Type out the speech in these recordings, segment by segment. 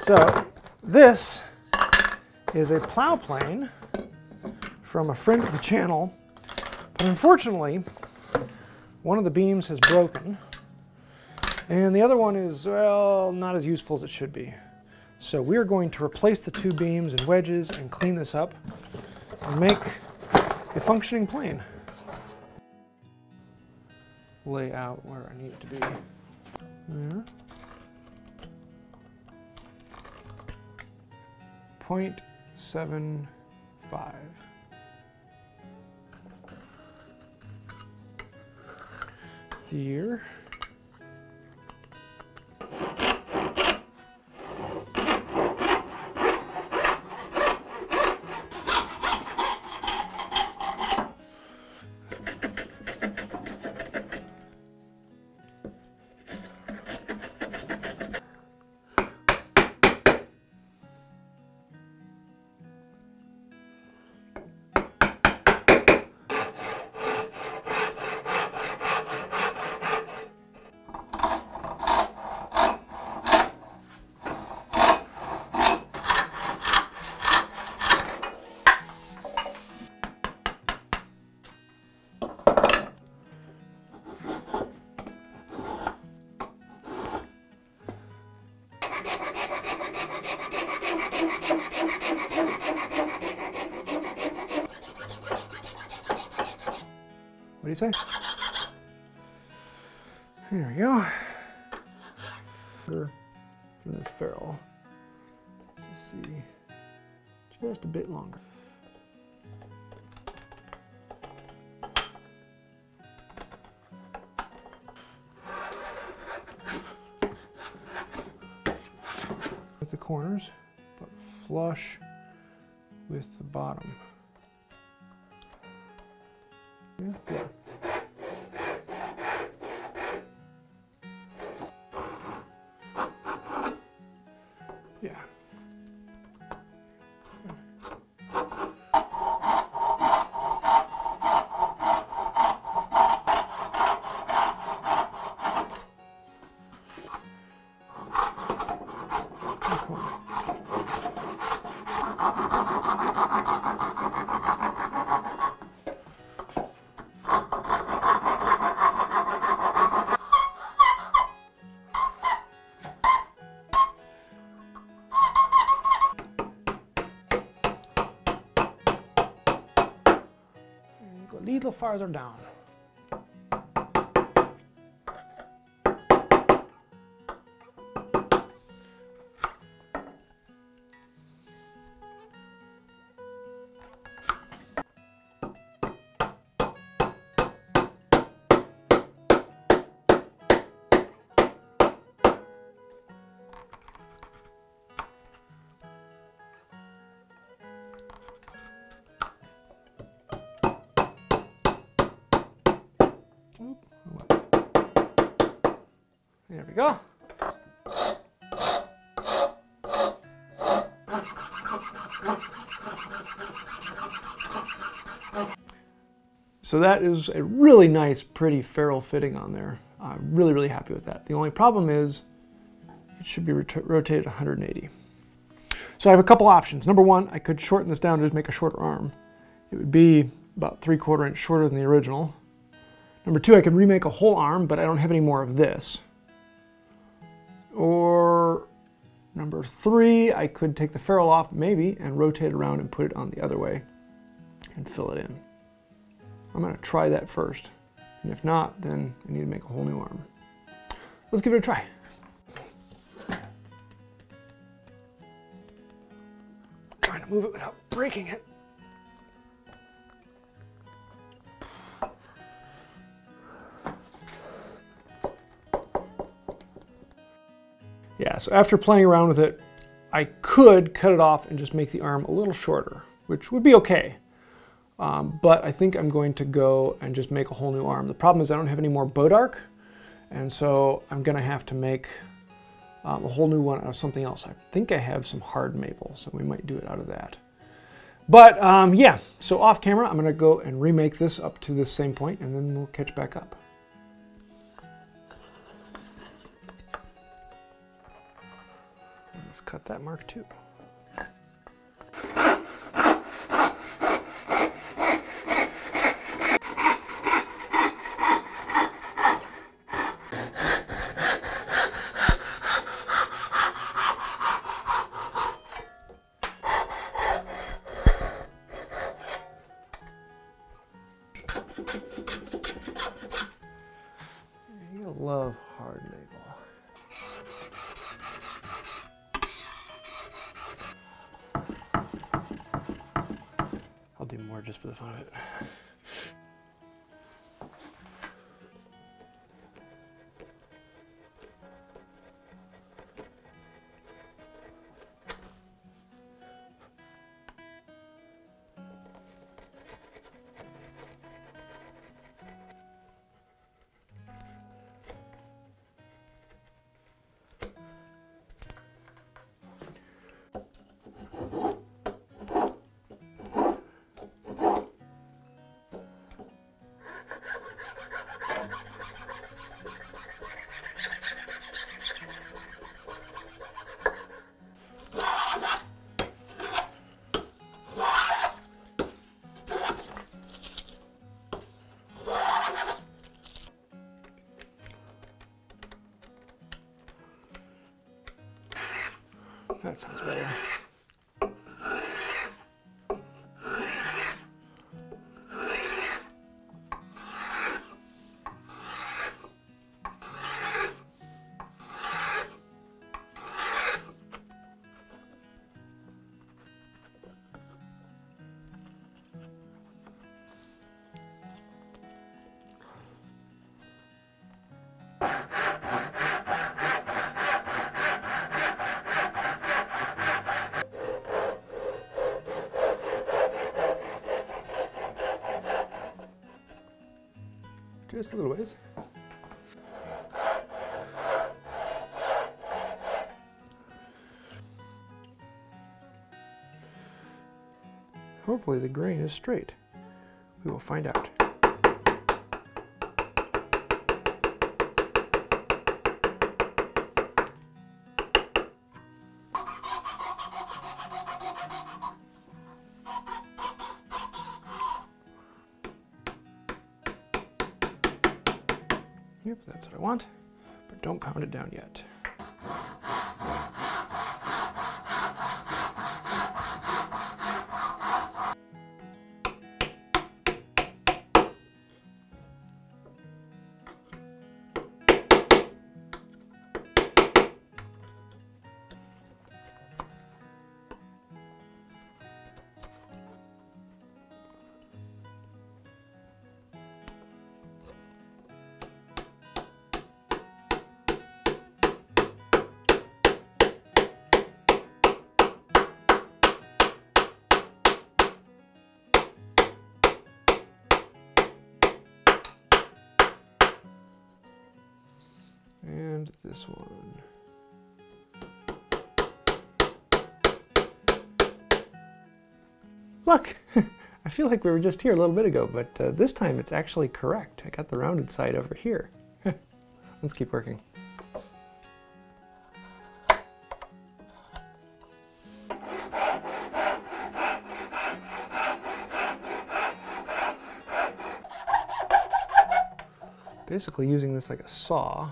So this is a plow plane from a friend of the channel, but unfortunately one of the beams has broken and the other one is, well, not as useful as it should be. So we're going to replace the two beams and wedges and clean this up and make a functioning plane. Lay out where I need it to be. There. 0.75. Here. What do you say? Here we go. For this ferrule. Let's just see. Just a bit longer. With the corners, but flush with the bottom. Yeah. Yeah. A little farther down. There we go. So that is a really nice, pretty ferrule fitting on there. I'm really, really happy with that. The only problem is it should be rotated 180. So I have a couple options. Number one, I could shorten this down to just make a shorter arm. It would be about 3/4 inch shorter than the original. Number two, I could remake a whole arm, but I don't have any more of this. Or number three, I could take the ferrule off maybe and rotate it around and put it on the other way and fill it in. I'm going to try that first. And if not, then I need to make a whole new arm. Let's give it a try. Trying to move it without breaking it. Yeah, so after playing around with it, I could cut it off and just make the arm a little shorter, which would be okay. But I think I'm going to go and just make a whole new arm. The problem is I don't have any more boat arc, and so I'm going to have to make a whole new one out of something else. I think I have some hard maple, so we might do it out of that. But yeah, so off camera, I'm going to go and remake this up to this same point, and then we'll catch back up. let's cut that mark too. You love hard maple. I'll do more just for the fun of it. That sounds better. Just a little ways. Hopefully the grain is straight. We will find out. Yep, that's what I want, but don't pound it down yet. And this one. Look! I feel like we were just here a little bit ago, but this time it's actually correct. I got the rounded side over here. Let's keep working. Basically using this like a saw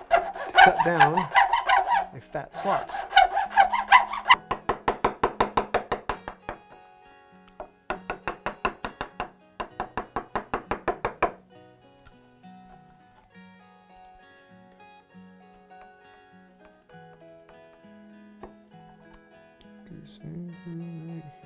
to cut down a fat slot. Do the same thing right here.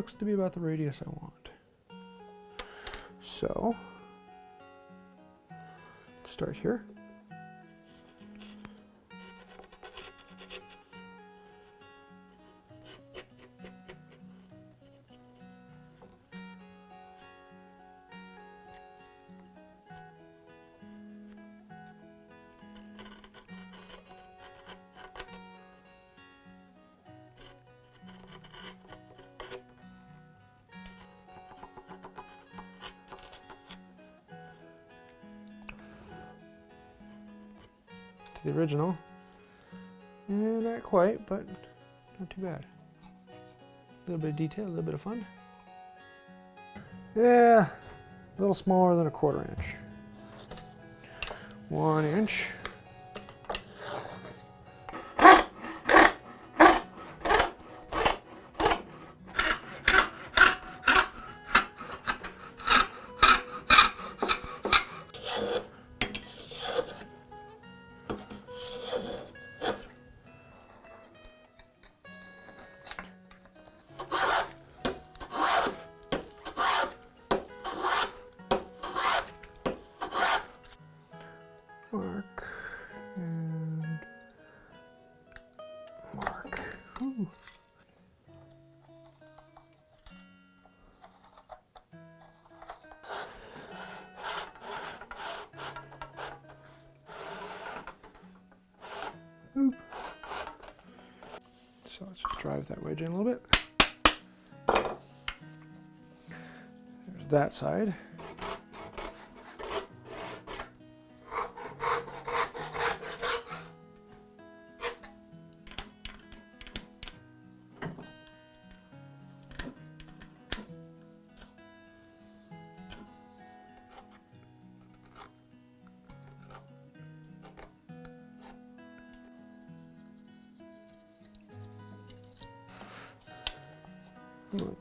looks to be about the radius I want. So, start here. The original. Not quite, but not too bad. A little bit of detail, a little bit of fun. Yeah, a little smaller than a 1/4 inch. 1 inch. Mark and mark. Ooh. Oop. So let's just drive that wedge in a little bit. There's that side.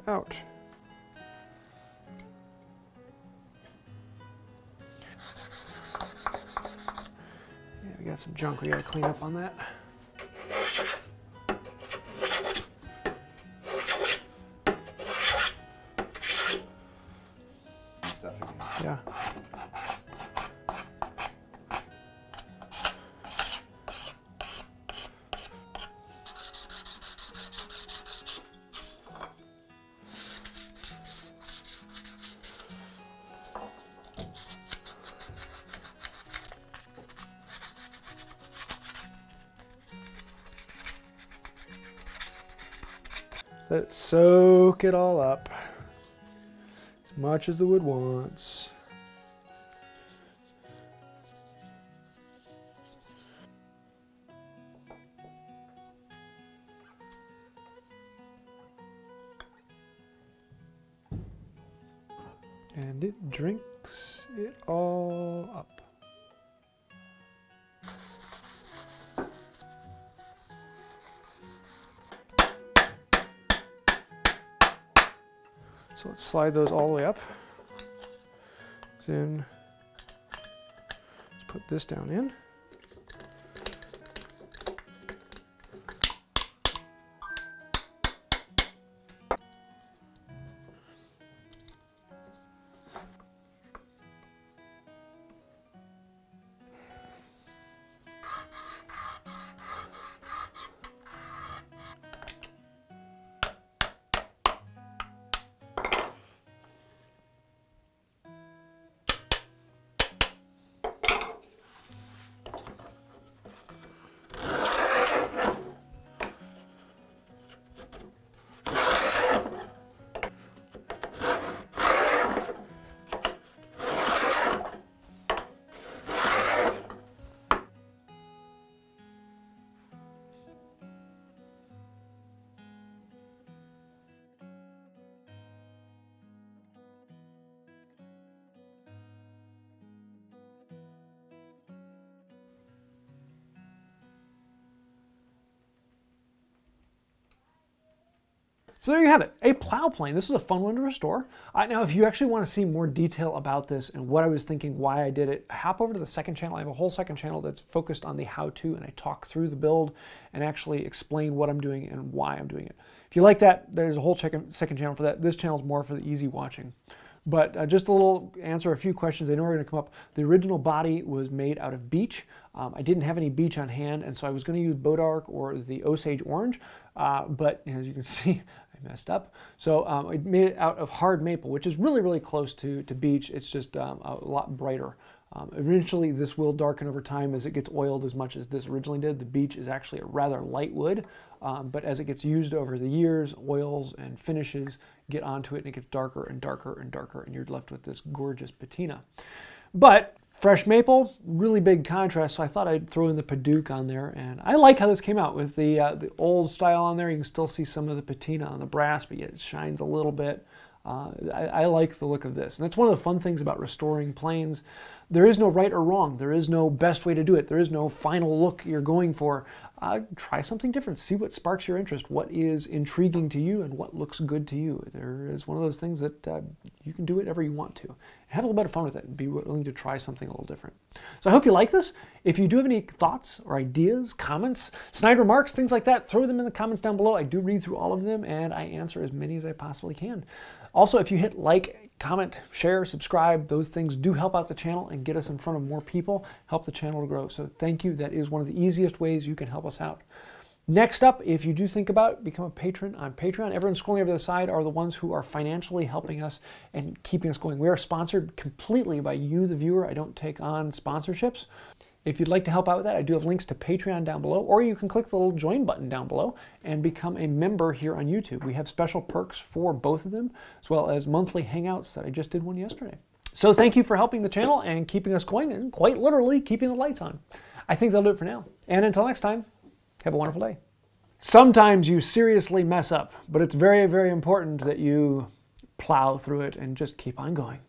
Out. Yeah, we got some junk we gotta clean up on that. Stuff again. Yeah. Let it soak it all up as much as the wood wants. And it drinks it all up. So let's slide those all the way up. Then let's put this down in. So there you have it, a plow plane. This is a fun one to restore. Now, if you actually want to see more detail about this and what I was thinking, why I did it, hop over to the second channel. I have a whole second channel that's focused on the how-to, and I talk through the build and actually explain what I'm doing and why I'm doing it. If you like that, there's a whole second channel for that. This channel is more for the easy watching. But just a little answer a few questions I know are going to come up. The original body was made out of beech. I didn't have any beech on hand, and so I was going to use Bodark or the Osage Orange, but as you can see, I messed up. So I made it out of hard maple, which is really, really close to beech. It's just a lot brighter. Eventually, this will darken over time as it gets oiled as much as this originally did. The beech is actually a rather light wood, but as it gets used over the years, oils and finishes get onto it, and it gets darker and darker and darker, and you're left with this gorgeous patina. But fresh maple, really big contrast, so I thought I'd throw in the Padauk on there, and I like how this came out with the old style on there. You can still see some of the patina on the brass, but yet it shines a little bit. I like the look of this, and that's one of the fun things about restoring planes. There is no right or wrong. There is no best way to do it. There is no final look you're going for. Try something different. See what sparks your interest, what is intriguing to you, and what looks good to you. There is one of those things that you can do whatever you want to. Have a little bit of fun with it and be willing to try something a little different. So I hope you like this. If you do have any thoughts or ideas, comments, snide remarks, things like that, throw them in the comments down below. I do read through all of them, and I answer as many as I possibly can. Also, if you hit like, comment, share, subscribe, those things do help out the channel and get us in front of more people, help the channel to grow. So thank you. That is one of the easiest ways you can help us out. Next up, if you do think about become a patron on Patreon, everyone scrolling over to the side are the ones who are financially helping us and keeping us going. We are sponsored completely by you, the viewer. I don't take on sponsorships. If you'd like to help out with that, I do have links to Patreon down below, or you can click the little join button down below and become a member here on YouTube. We have special perks for both of them, as well as monthly hangouts that I just did one yesterday. So thank you for helping the channel and keeping us going, and quite literally keeping the lights on. I think that'll do it for now. And until next time, have a wonderful day. Sometimes you seriously mess up, but it's very, very important that you plow through it and just keep on going.